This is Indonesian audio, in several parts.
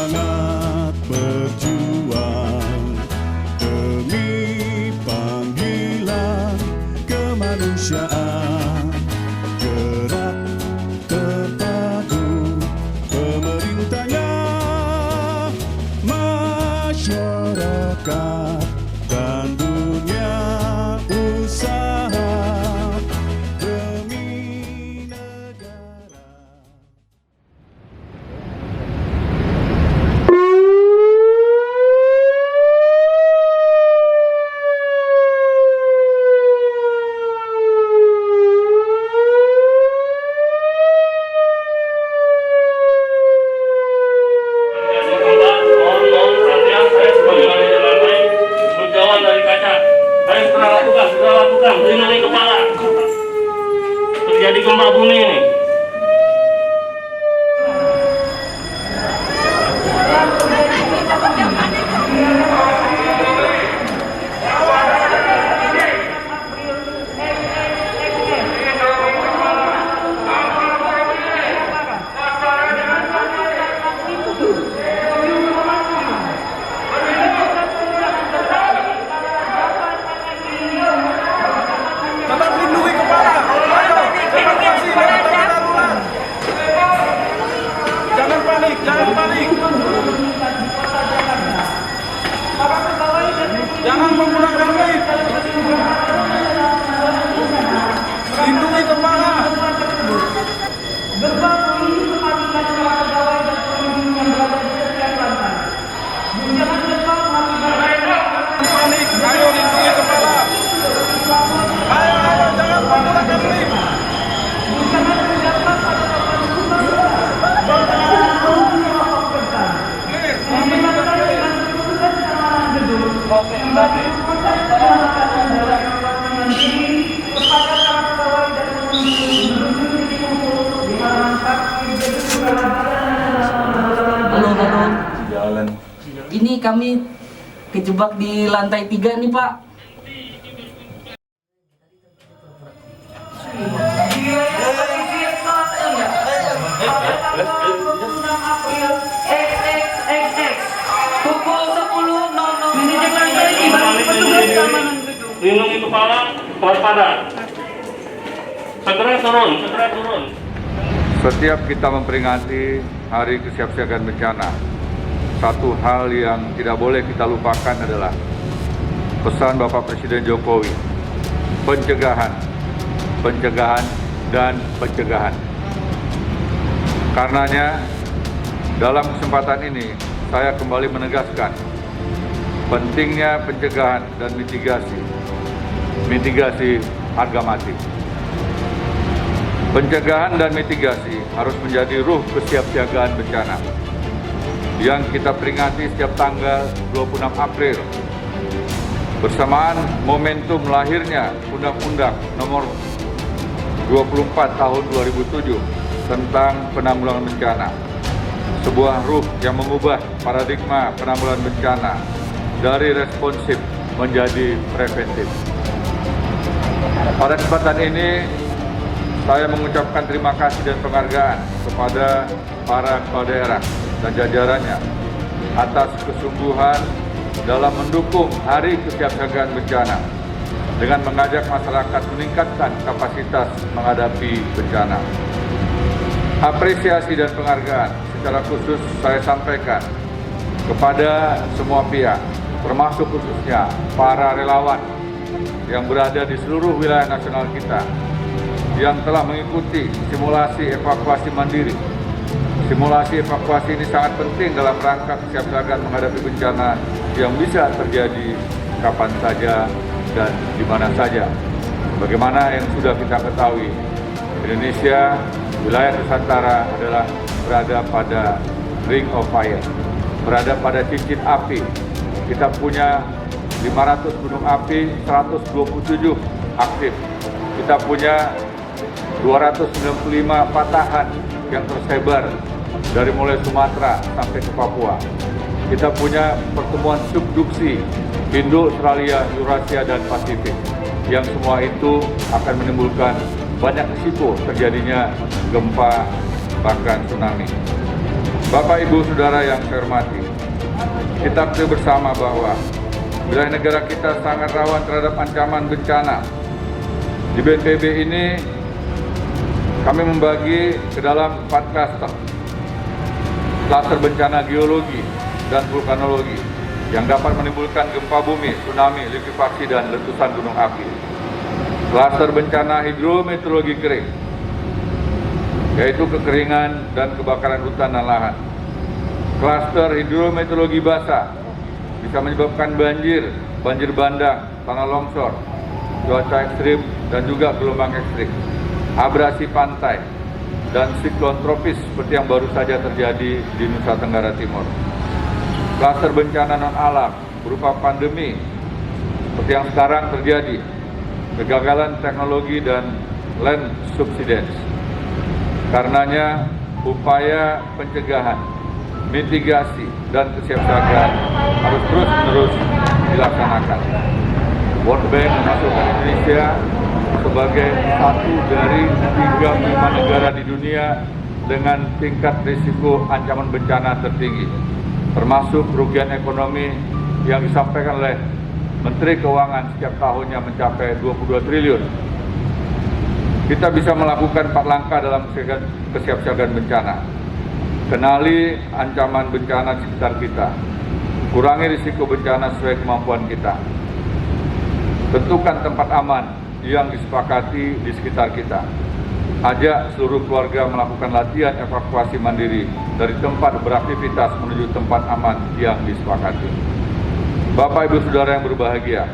semangat berjuang demi panggilan kemanusiaan. Gerak terpadu pemerintahnya, masyarakat dan dunia usaha demi negara. Melindungi kepala. Terjadi gempa bumi ini. Tetap lindungi kepala. Ayo, evakuasi dengan tangan darurat. Jangan panik, jangan panik. Jangan menggunakan lift. Lindungi kepala. Panik, ayo lindungi kepala. Ayo, jangan menggunakan lift. Halo. Jalan. Ini kami kejebak di lantai 3 nih, Pak. Pukul 10.00 Lindungi kepala, waspada. Segera turun. Setiap kita memperingati Hari Kesiapsiagaan Bencana, satu hal yang tidak boleh kita lupakan adalah pesan Bapak Presiden Jokowi, pencegahan, dan pencegahan. Karenanya, dalam kesempatan ini, saya kembali menegaskan pentingnya pencegahan dan mitigasi harga mati. Pencegahan dan mitigasi harus menjadi ruh kesiapsiagaan bencana yang kita peringati setiap tanggal 26 April bersamaan momentum lahirnya Undang-Undang Nomor 24 Tahun 2007 tentang penanggulangan bencana. Sebuah ruh yang mengubah paradigma penanggulangan bencana dari responsif menjadi preventif. Pada kesempatan ini, saya mengucapkan terima kasih dan penghargaan kepada para kepala daerah dan jajarannya atas kesungguhan dalam mendukung Hari Kesiapsiagaan Bencana dengan mengajak masyarakat meningkatkan kapasitas menghadapi bencana. Apresiasi dan penghargaan secara khusus saya sampaikan kepada semua pihak, termasuk khususnya para relawan yang berada di seluruh wilayah nasional kita yang telah mengikuti simulasi evakuasi mandiri. Simulasi evakuasi ini sangat penting dalam rangka kesiapsiagaan menghadapi bencana yang bisa terjadi kapan saja dan di mana saja. Bagaimana yang sudah kita ketahui, Indonesia, wilayah Nusantara adalah berada pada ring of fire, berada pada cincin api. Kita punya 500 gunung api, 127 aktif. Kita punya 295 patahan yang tersebar dari mulai Sumatera sampai ke Papua. Kita punya pertemuan subduksi Indo, Australia, Eurasia, dan Pasifik, yang semua itu akan menimbulkan banyak risiko terjadinya gempa bahkan tsunami. Bapak, Ibu, Saudara yang saya hormati, kita ketahui bersama bahwa wilayah negara kita sangat rawan terhadap ancaman bencana. Di BNPB ini kami membagi ke dalam 4 klaster. Klaster bencana geologi dan vulkanologi yang dapat menimbulkan gempa bumi, tsunami, likuifaksi, dan letusan gunung api. Klaster bencana hidrometeorologi kering, yaitu kekeringan dan kebakaran hutan dan lahan. Klaster hidrometeorologi basah bisa menyebabkan banjir, banjir bandang, tanah longsor, cuaca ekstrim, dan juga gelombang ekstrim, abrasi pantai, dan siklon tropis seperti yang baru saja terjadi di Nusa Tenggara Timur. Klaster bencana non-alam berupa pandemi seperti yang sekarang terjadi, kegagalan teknologi dan land subsidence. Karenanya, upaya pencegahan, mitigasi, dan kesiapsiagaan harus terus-menerus dilaksanakan. World Bank memasukkan Indonesia sebagai satu dari 35 negara di dunia dengan tingkat risiko ancaman bencana tertinggi, termasuk kerugian ekonomi yang disampaikan oleh Menteri Keuangan setiap tahunnya mencapai 22 triliun. Kita bisa melakukan 4 langkah dalam kesiapsiagaan bencana. Kenali ancaman bencana di sekitar kita, kurangi risiko bencana sesuai kemampuan kita, tentukan tempat aman yang disepakati di sekitar kita. Ajak seluruh keluarga melakukan latihan evakuasi mandiri dari tempat beraktivitas menuju tempat aman yang disepakati. Bapak, Ibu, Saudara yang berbahagia,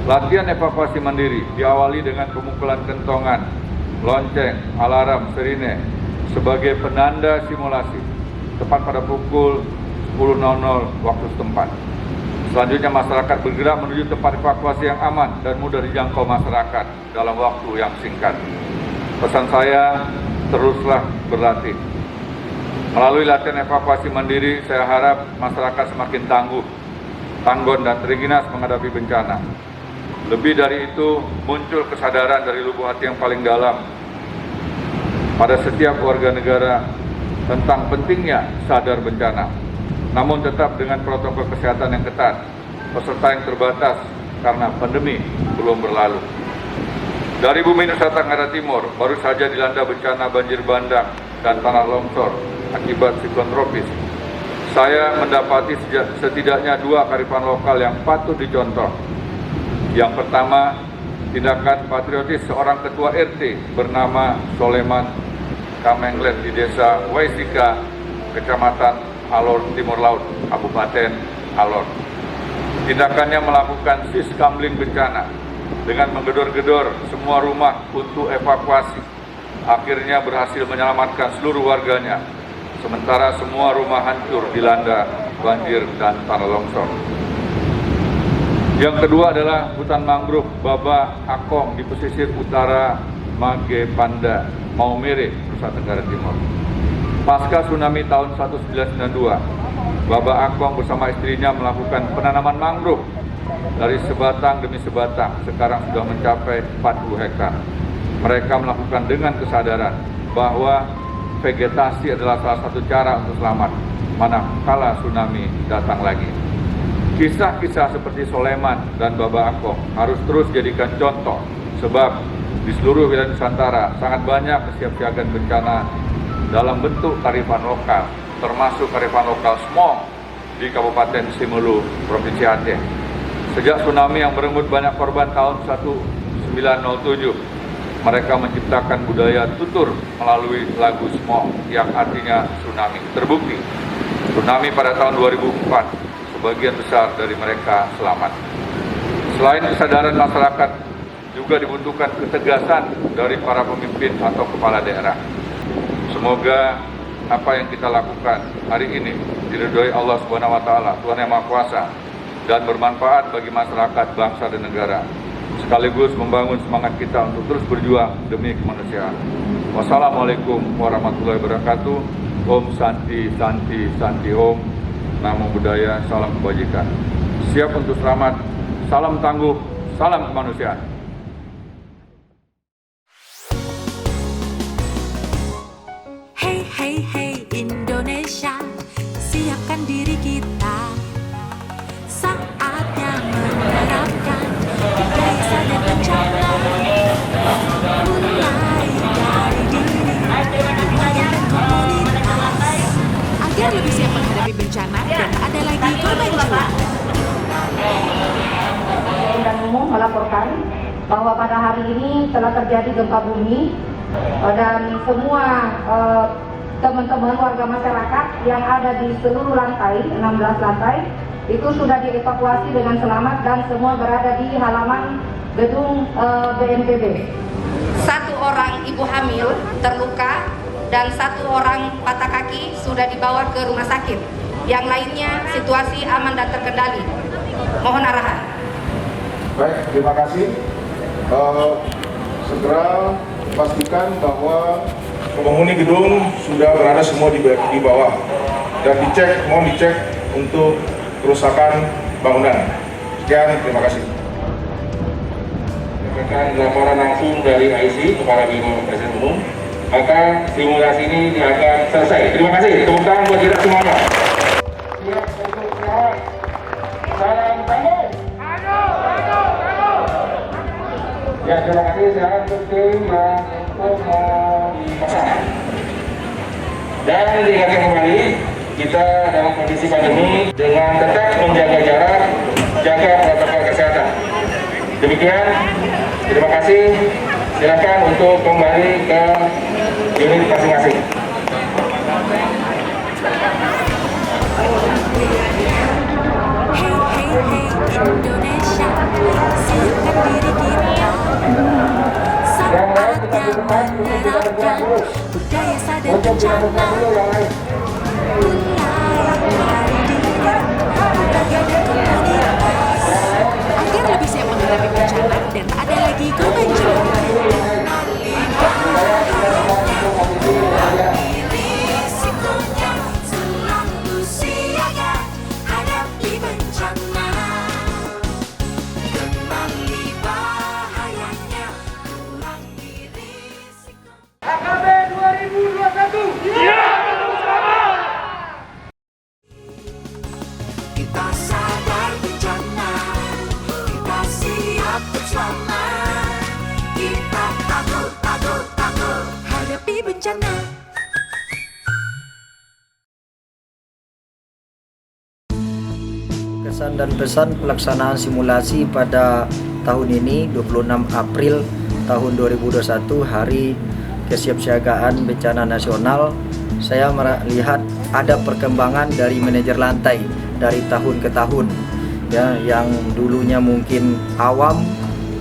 latihan evakuasi mandiri diawali dengan pemukulan kentongan, lonceng, alarm, sirine sebagai penanda simulasi tepat pada pukul 10.00 waktu setempat. Selanjutnya masyarakat bergerak menuju tempat evakuasi yang aman dan mudah dijangkau masyarakat dalam waktu yang singkat. Pesan saya, teruslah berlatih. Melalui latihan evakuasi mandiri, saya harap masyarakat semakin tangguh, tanggon, dan teringinas menghadapi bencana. Lebih dari itu, muncul kesadaran dari lubuk hati yang paling dalam pada setiap warga negara tentang pentingnya sadar bencana. Namun tetap dengan protokol kesehatan yang ketat, peserta yang terbatas karena pandemi belum berlalu. Dari bumi Nusa Tenggara Timur baru saja dilanda bencana banjir bandang dan tanah longsor akibat siklon tropis. Saya mendapati setidaknya 2 kearifan lokal yang patut dicontoh. Yang pertama, tindakan patriotis seorang ketua RT bernama Soleman Kamenglet di desa Waisika, Kecamatan Alor Timur Laut, Kabupaten Alor. Tindakannya melakukan siskamling bencana dengan menggedor-gedor semua rumah untuk evakuasi. Akhirnya berhasil menyelamatkan seluruh warganya, sementara semua rumah hancur dilanda banjir dan tanah longsor. Yang kedua adalah hutan mangrove Baba Akong di pesisir utara Mage Panda, Maumere, Nusa Tenggara Timur. Pasca tsunami tahun 1992, Baba Akong bersama istrinya melakukan penanaman mangrove dari sebatang demi sebatang, sekarang sudah mencapai 40 hektar. Mereka melakukan dengan kesadaran bahwa vegetasi adalah salah satu cara untuk selamat manakala tsunami datang lagi. Kisah-kisah seperti Soleman dan Baba Akong harus terus jadikan contoh, sebab di seluruh wilayah Nusantara sangat banyak kesiapsiagaan bencana dalam bentuk kearifan lokal, termasuk kearifan lokal Smong di Kabupaten Simelu, Provinsi Aceh. Sejak tsunami yang merenggut banyak korban tahun 1907, mereka menciptakan budaya tutur melalui lagu Smong yang artinya tsunami. Terbukti, tsunami pada tahun 2004, sebagian besar dari mereka selamat. Selain kesadaran masyarakat, juga dibutuhkan ketegasan dari para pemimpin atau kepala daerah. Semoga apa yang kita lakukan hari ini diridhoi Allah Subhanahu wa taala, Tuhan Yang Maha Kuasa, dan bermanfaat bagi masyarakat, bangsa, dan negara. Sekaligus membangun semangat kita untuk terus berjuang demi kemanusiaan. Wassalamualaikum warahmatullahi wabarakatuh. Om Santi Santi Santi Om. Namo Buddhaya, salam kebajikan. Siap untuk selamat, salam tangguh, salam kemanusiaan. Hey, hey, hey, Indonesia. ini telah terjadi gempa bumi dan semua teman-teman warga masyarakat yang ada di seluruh lantai, 16 lantai, itu sudah dievakuasi dengan selamat dan semua berada di halaman gedung BNPB. 1 orang ibu hamil terluka dan 1 orang patah kaki sudah dibawa ke rumah sakit. Yang lainnya situasi aman dan terkendali. Mohon arahan. Baik, terima kasih. Segera pastikan bahwa penghuni gedung sudah berada semua di bawah dan mohon dicek untuk kerusakan bangunan. Sekian, terima kasih. Laporan langsung dari IC Kepala Biro Presiden Umum, maka simulasi ini akan selesai. Terima kasih. Tepuk tangan buat kita semuanya. Siap untuk jawab. Salam tangguh. Ya, terima kasih. Silakan untuk tim yang untuk pasangan. Dan diingatkan kembali, kita dalam kondisi pandemi dengan tetap menjaga jarak, jaga protokol kesehatan. Demikian, terima kasih. Silakan untuk kembali ke unit masing-masing. Indonesia, siapkan diri kita. Saatnya menerapkan budaya sadar bencana. Mulai dari diri, lembaga dan komunitas, agar lebih siap menghadapi bencana dan tak ada lagi korban jiwa. Risikonya selalu siaga hadapi bencana. Kenali bahayanya, kurangi risiko. AKB 2021. Kita sadar bencana, kita siap bersama. Kita takut hadapi bencana. Kesan dan pesan pelaksanaan simulasi pada tahun ini 26 April tahun 2021, Hari Kesiapsiagaan Bencana Nasional. Saya melihat ada perkembangan dari manajer lantai dari tahun ke tahun, ya, yang dulunya mungkin awam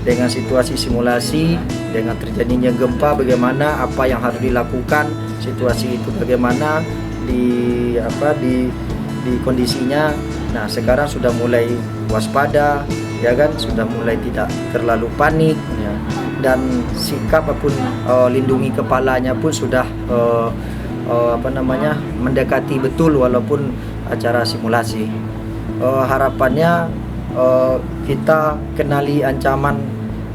dengan situasi simulasi, dengan terjadinya gempa bagaimana, apa yang harus dilakukan, situasi itu bagaimana di kondisinya. Nah, sekarang sudah mulai waspada, ya kan, sudah mulai tidak terlalu panik, ya. Dan sikap apapun lindungi kepalanya pun sudah mendekati betul walaupun acara simulasi. Harapannya kita kenali ancaman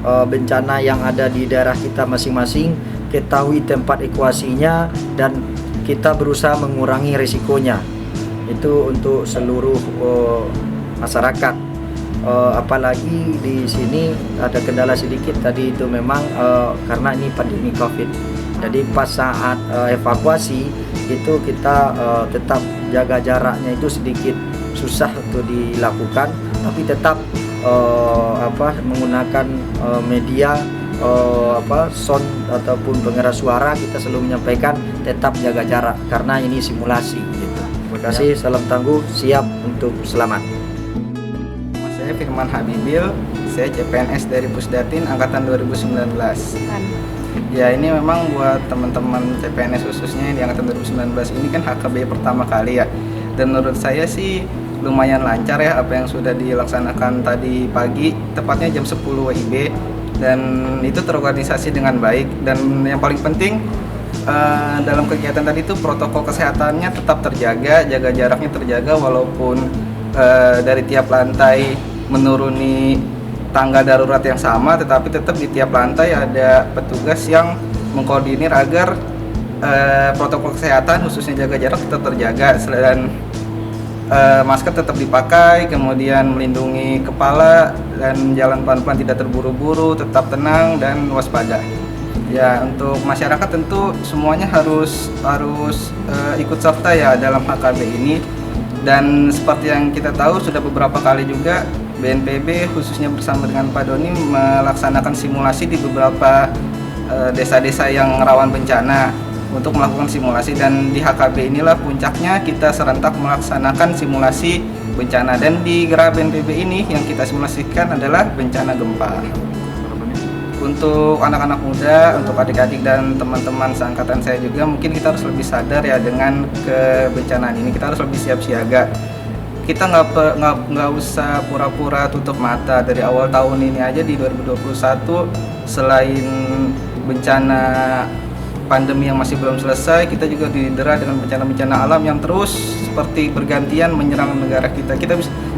bencana yang ada di daerah kita masing-masing, ketahui tempat evakuasinya, dan kita berusaha mengurangi risikonya. Itu untuk seluruh masyarakat. Apalagi di sini ada kendala sedikit tadi, itu memang karena ini pandemi COVID. Jadi pas saat evakuasi itu kita tetap jaga jaraknya, itu sedikit susah untuk dilakukan, tapi tetap menggunakan media sound ataupun pengeras suara. Kita selalu menyampaikan tetap jaga jarak karena ini simulasi gitu. Terima kasih, salam tangguh, siap untuk selamat. Saya Firman Habibil, saya CPNS dari Pusdatin angkatan 2019. Ya, ini memang buat teman-teman CPNS khususnya di angkatan 2019 ini kan HKB pertama kali ya. Dan menurut saya sih lumayan lancar ya apa yang sudah dilaksanakan tadi pagi, tepatnya jam 10 WIB, dan itu terorganisasi dengan baik. Dan yang paling penting dalam kegiatan tadi itu protokol kesehatannya tetap terjaga, jaga jaraknya terjaga, walaupun dari tiap lantai menuruni tangga darurat yang sama, tetapi tetap di tiap lantai ada petugas yang mengkoordinir agar protokol kesehatan khususnya jaga jarak tetap terjaga, dan masker tetap dipakai, kemudian melindungi kepala dan jalan pelan-pelan, tidak terburu-buru, tetap tenang dan waspada. Ya, untuk masyarakat tentu semuanya harus ikut serta ya dalam HKB ini. Dan seperti yang kita tahu sudah beberapa kali juga BNPB khususnya bersama dengan Pak Doni melaksanakan simulasi di beberapa desa-desa yang rawan bencana untuk melakukan simulasi, dan di HKB inilah puncaknya kita serentak melaksanakan simulasi bencana. Dan di Gera BNPB ini yang kita simulasikan adalah bencana gempa. Untuk anak-anak muda, untuk adik-adik dan teman-teman seangkatan saya juga, mungkin kita harus lebih sadar ya dengan kebencanaan ini. Kita harus lebih siap siaga. Kita nggak usah pura-pura tutup mata. Dari awal tahun ini aja di 2021, selain bencana pandemi yang masih belum selesai, kita juga didera dengan bencana-bencana alam yang terus seperti bergantian menyerang negara kita.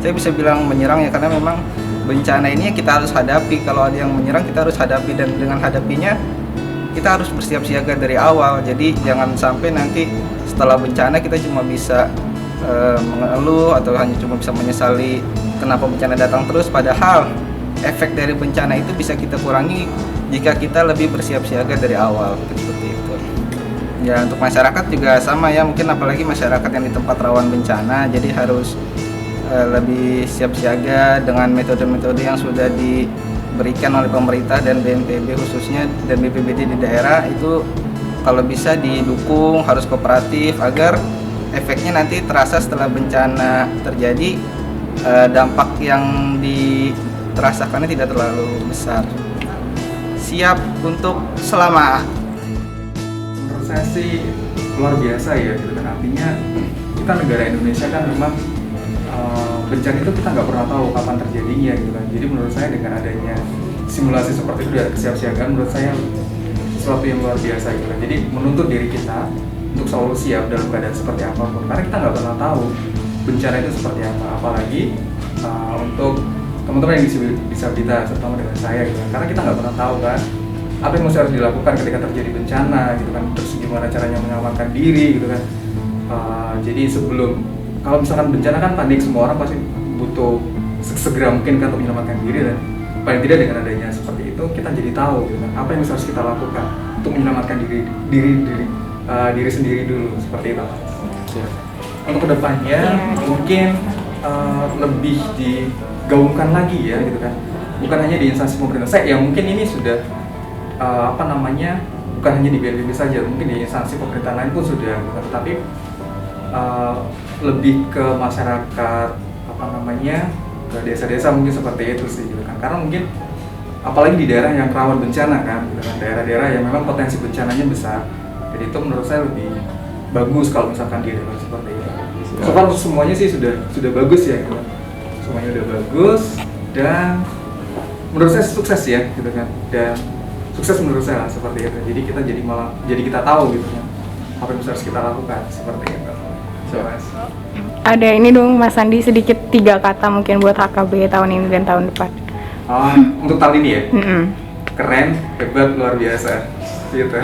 Saya bisa bilang menyerang ya, karena memang bencana ini kita harus hadapi. Kalau ada yang menyerang, kita harus hadapi, dan dengan hadapinya kita harus bersiap siaga dari awal. Jadi jangan sampai nanti setelah bencana kita cuma bisa mengeluh atau hanya cuma bisa menyesali kenapa bencana datang terus, padahal efek dari bencana itu bisa kita kurangi jika kita lebih bersiap siaga dari awal, seperti itu. Ya, untuk masyarakat juga sama ya, mungkin apalagi masyarakat yang di tempat rawan bencana, jadi harus lebih siap siaga dengan metode-metode yang sudah diberikan oleh pemerintah dan BNPB khususnya, dan BPBD di daerah itu kalau bisa didukung, harus kooperatif agar efeknya nanti terasa setelah bencana terjadi, dampak yang terasakannya tidak terlalu besar. Siap untuk selama. Menurut saya sih luar biasa ya, gitu kan. Artinya kita negara Indonesia kan memang bencana itu kita nggak pernah tahu kapan terjadinya, gitu kan. Jadi menurut saya dengan adanya simulasi seperti itu dan kesiapsiagaan, menurut saya sesuatu yang luar biasa, gitu kan. Jadi menuntut diri kita untuk selalu siap dalam keadaan seperti apapun, karena kita nggak pernah tahu bencana itu seperti apa. Apalagi untuk teman-teman yang disabilitas, terutama dengan saya, gitu kan. Karena kita nggak pernah tahu kan apa yang harus dilakukan ketika terjadi bencana, gitu kan. Terus gimana caranya mengamankan diri, gitu kan. Jadi sebelum, kalau misalkan bencana kan panik, semua orang pasti butuh segera mungkin kan untuk menyelamatkan diri, dan paling tidak dengan adanya seperti itu kita jadi tahu, gitu kan, apa yang harus kita lakukan untuk menyelamatkan diri sendiri dulu, seperti itu. Untuk kedepannya mungkin lebih digaungkan lagi ya, gitu kan, bukan hanya di instansi pemerintah. Saya mungkin ini sudah bukan hanya di BNPB saja, mungkin di instansi pemerintah lain pun sudah, gitu, tetapi lebih ke masyarakat, ke desa-desa mungkin seperti itu sih, gitu kan. Karena mungkin apalagi di daerah yang rawan bencana kan, gitu kan, daerah-daerah yang memang potensi bencananya besar. Jadi itu menurut saya lebih bagus kalau misalkan dia dapat seperti itu. So far semuanya sih sudah bagus ya, gitu kan. Semuanya udah bagus dan menurut saya sukses ya, gitu kan. Dan sukses menurut saya lah, seperti itu. Jadi kita jadi kita tahu, gitu kan, apa yang harus kita lakukan, seperti itu. So, Mas. Ada ini dong Mas Andi, sedikit 3 kata mungkin buat HKB tahun ini dan tahun depan. Untuk tahun ini ya? Keren, hebat, luar biasa gitu.